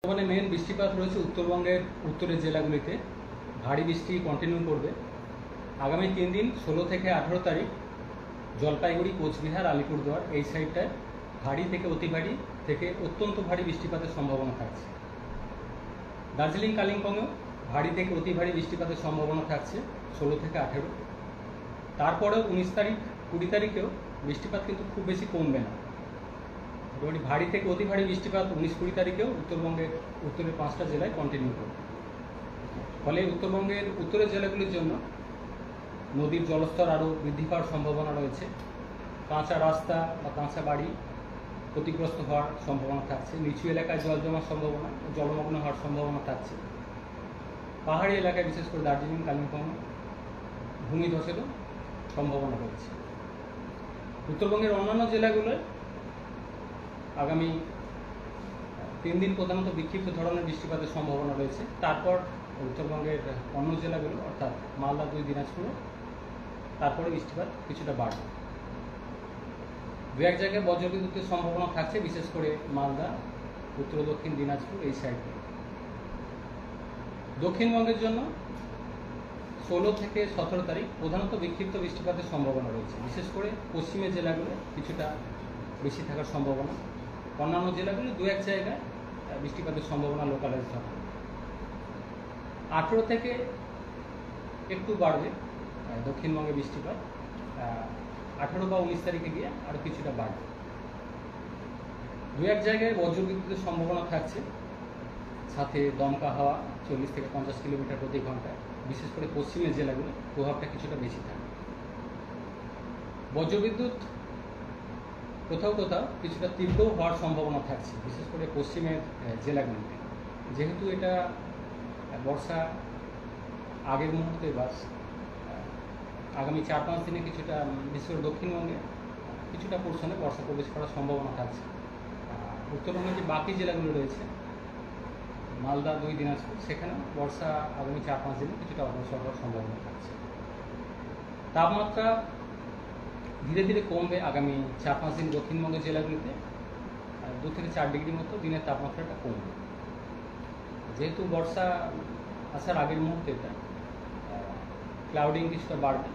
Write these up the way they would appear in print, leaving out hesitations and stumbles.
বর্তমানে মেন বৃষ্টিপাত রয়েছে উত্তরবঙ্গের উত্তরের জেলাগুলিতে। ভারী বৃষ্টি কন্টিনিউ করবে আগামী 3 দিন 16 থেকে 18 তারিখ। জলপাইগুড়ি, কোচবিহার, আলিপুরদুয়ার এই সাইডটায় ভারী থেকে অতি ভারী থেকে অত্যন্ত ভারী বৃষ্টিপাতের সম্ভাবনা থাকছে। দার্জিলিং, কালিম্পংয়েও ভারী থেকে অতি ভারী বৃষ্টিপাতের সম্ভাবনা থাকছে 16 থেকে 18। তারপরেও 19 তারিখ, 20 তারিখেও বৃষ্টিপাত কিন্তু খুব বেশি কমবে না। মোটামুটি ভারী থেকে অতি ভারী বৃষ্টিপাত 19-20 তারিখেও উত্তরবঙ্গের উত্তরের 5টা জেলায় কন্টিনিউ করবে। ফলে উত্তরবঙ্গের উত্তরের জেলাগুলির জন্য নদীর জলস্তর আরও বৃদ্ধি পাওয়ার সম্ভাবনা রয়েছে। কাঁচা রাস্তা বা কাঁচা বাড়ি ক্ষতিগ্রস্ত হওয়ার সম্ভাবনা থাকছে। নিচু এলাকায় জল জমার সম্ভাবনা, জলমগ্ন হওয়ার সম্ভাবনা থাকছে। পাহাড়ি এলাকায় বিশেষ করে দার্জিলিং, কালিম্পং ভূমিধসেরও সম্ভাবনা রয়েছে। উত্তরবঙ্গের অন্যান্য জেলাগুলোয় আগামী 3 দিন প্রধানত বিক্ষিপ্ত ধরনের বৃষ্টিপাতের সম্ভাবনা রয়েছে। তারপর উত্তরবঙ্গের অন্য জেলাগুলো অর্থাৎ মালদা, 2 দিনাজপুর, তারপরে বৃষ্টিপাত কিছুটা বাড়বে। 2-1 জায়গায় বজ্রবিদ্যুতের সম্ভাবনা থাকছে, বিশেষ করে মালদা, উত্তর দক্ষিণ দিনাজপুর এই সাইডে। দক্ষিণবঙ্গের জন্য 16 থেকে 17 তারিখ প্রধানত বিক্ষিপ্ত বৃষ্টিপাতের সম্ভাবনা রয়েছে। বিশেষ করে পশ্চিমের জেলাগুলো কিছুটা বেশি থাকার সম্ভাবনা। অন্যান্য জেলাগুলো 2-1 জায়গায় বৃষ্টিপাতের সম্ভাবনা লোকালাইজ হবে। 18 থেকে একটু বাড়বে দক্ষিণবঙ্গে বৃষ্টিপাত। 18 বা 19 তারিখে গিয়ে আরও কিছুটা বাড়বে। 2-1 জায়গায় বজ্রবিদ্যুতের সম্ভাবনা থাকছে, সাথে দমকা হাওয়া 40 থেকে 50 কিলোমিটার প্রতি ঘন্টায়। বিশেষ করে পশ্চিমের জেলাগুলো প্রভাবটা কিছুটা বেশি থাকবে। বজ্রবিদ্যুৎ কোথাও কোথাও কিছুটা তীব্র হওয়ার সম্ভাবনা থাকছে, বিশেষ করে পশ্চিমের জেলাগুলিতে। যেহেতু এটা বর্ষা আগের মুহূর্তে বা আগামী 4-5 দিনে কিছুটা বিশেষ করে দক্ষিণবঙ্গে কিছুটা পোর্শনে বর্ষা প্রবেশ করার সম্ভাবনা থাকছে। উত্তরবঙ্গের যে বাকি জেলাগুলো রয়েছে মালদা, 2 দিনাজপুর, সেখানে বর্ষা আগামী 4-5 দিনে কিছুটা অগ্রসর হওয়ার সম্ভাবনা থাকছে। তাপমাত্রা ধীরে ধীরে কমবে আগামী 4-5 দিন দক্ষিণবঙ্গের জেলাগুলিতে। 2 থেকে 4 ডিগ্রি মতো দিনের তাপমাত্রাটা কমবে। যেহেতু বর্ষা আসার আগের মুহূর্তে এটা ক্লাউডিং কিছুটা বাড়বে,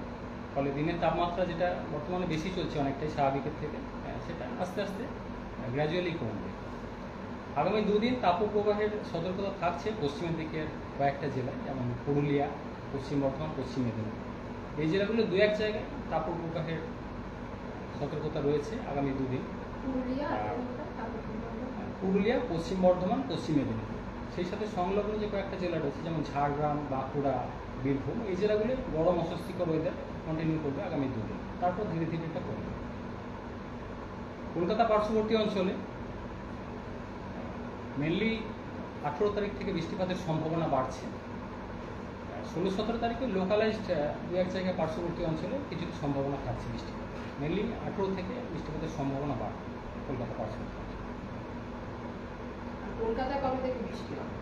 ফলে দিনের তাপমাত্রা যেটা বর্তমানে বেশি চলছে অনেকটাই স্বাভাবিকের থেকে, সেটা আস্তে আস্তে গ্র্যাজুয়ালি কমবে। আগামী 2 দিন তাপপ্রবাহের সতর্কতা থাকছে পশ্চিমের দিকের কয়েকটা জেলায়, যেমন পুরুলিয়া, পশ্চিম বর্ধমান, পশ্চিম মেদিনীপুর। এই জেলাগুলো 2-1 জায়গায় তাপপ্রবাহের সতর্কতা রয়েছে আগামী 2 দিন। পুরুলিয়া, পশ্চিম বর্ধমান, পশ্চিম মেদিনীপুর, সেই সাথে সংলগ্ন যে কয়েকটা জেলা রয়েছে যেমন ঝাড়গ্রাম, বাঁকুড়া, বীরভূম, এই জেলাগুলো গরম অস্বস্তিকর ওয়েদার কন্টিনিউ করবে আগামী 2 দিন। তারপর ধীরে ধীরে এটা কমবে। কলকাতা পার্শ্ববর্তী অঞ্চলে মেনলি 18 তারিখ থেকে বৃষ্টিপাতের সম্ভাবনা বাড়ছে। 16-17 তারিখে লোকালাইজড 2-1 জায়গায় পার্শ্ববর্তী অঞ্চলে কিছুটা সম্ভাবনা থাকছে বৃষ্টিপাত। মেনলি 18 থেকে বৃষ্টিপাতের সম্ভাবনা বাড়বে কলকাতা পার্শ্ববর্তী অঞ্চলে। কলকাতায় কবে থেকে বৃষ্টি হবে?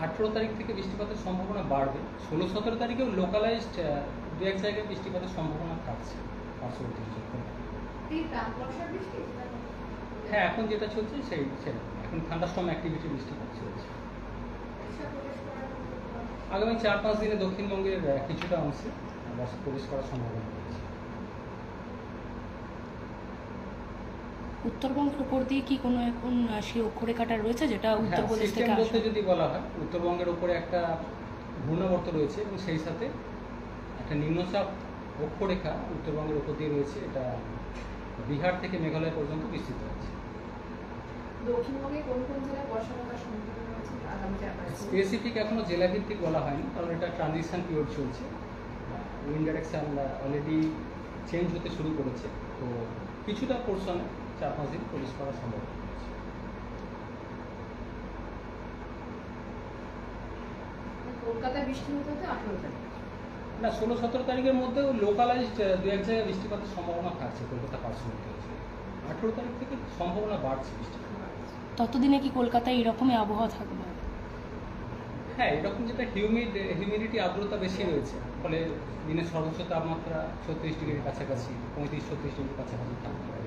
18 তারিখ থেকে বৃষ্টিপাতের সম্ভাবনা বাড়বে। 16-17 তারিখেও লোকালাইজড 2-1 জায়গায় বৃষ্টিপাতের সম্ভাবনা থাকছে পার্শ্ববর্তী অঞ্চলে। হ্যাঁ, এখন যেটা চলছে সেরকম। এখন থান্ডারস্টর্ম অ্যাক্টিভিটি বৃষ্টিপাত চলছে। আগামী 4-5 দিনে দক্ষিণবঙ্গের কিছুটা অংশে বর্ষা প্রবেশ করার সম্ভাবনা রয়েছে। উত্তরবঙ্গের উপর দিয়ে কি কোনো এখন সেই অক্ষরেখাটা রয়েছে যেটা উত্তরপ্রদেশ থেকে বলতে যদি বলা হয়, উত্তরবঙ্গের উপরে একটা ঘূর্ণাবর্ত রয়েছে এবং সেই সাথে একটা নিম্নচাপ অক্ষরেখা উত্তরবঙ্গের উপর দিয়ে রয়েছে। এটা বিহার থেকে মেঘালয় পর্যন্ত বিস্তৃত হয়েছে। দক্ষিণবঙ্গে কোন কোন জেলায় বর্ষা হওয়ার সম্ভাবনা রয়েছে আগামী 4-5 দিন? স্পেসিফিক এখনো জেলা ভিত্তিক বলা হয়নি, কারণ এটা ট্রানজিশন পিরিয়ড চলছে। উইন্ড ডাইরেকশন অলরেডি চেঞ্জ হতে শুরু করেছে, তো কিছুটা পোর্শনে 4-5 দিন প্রবেশ করার সম্ভাবনা রয়েছে। কলকাতায় বৃষ্টি হতে হতে 18 তারিখ না, 16-17 তারিখের মধ্যেও লোকালাইজড 2-1 জায়গায় বৃষ্টিপাতের সম্ভাবনা থাকছে কলকাতা পার্শ্ববর্তী অঞ্চলে। 18 তারিখ থেকে সম্ভাবনা বাড়ছে বৃষ্টিপাত। ততদিনে কি কলকাতায় এরকমই আবহাওয়া থাকবে? হ্যাঁ, এরকম যেটা হিউমিডিটি আর্দ্রতা বেশি রয়েছে, ফলে দিনের সর্বোচ্চ তাপমাত্রা 36 ডিগ্রির কাছাকাছি, 35-36 ডিগ্রির কাছাকাছি থাকবে।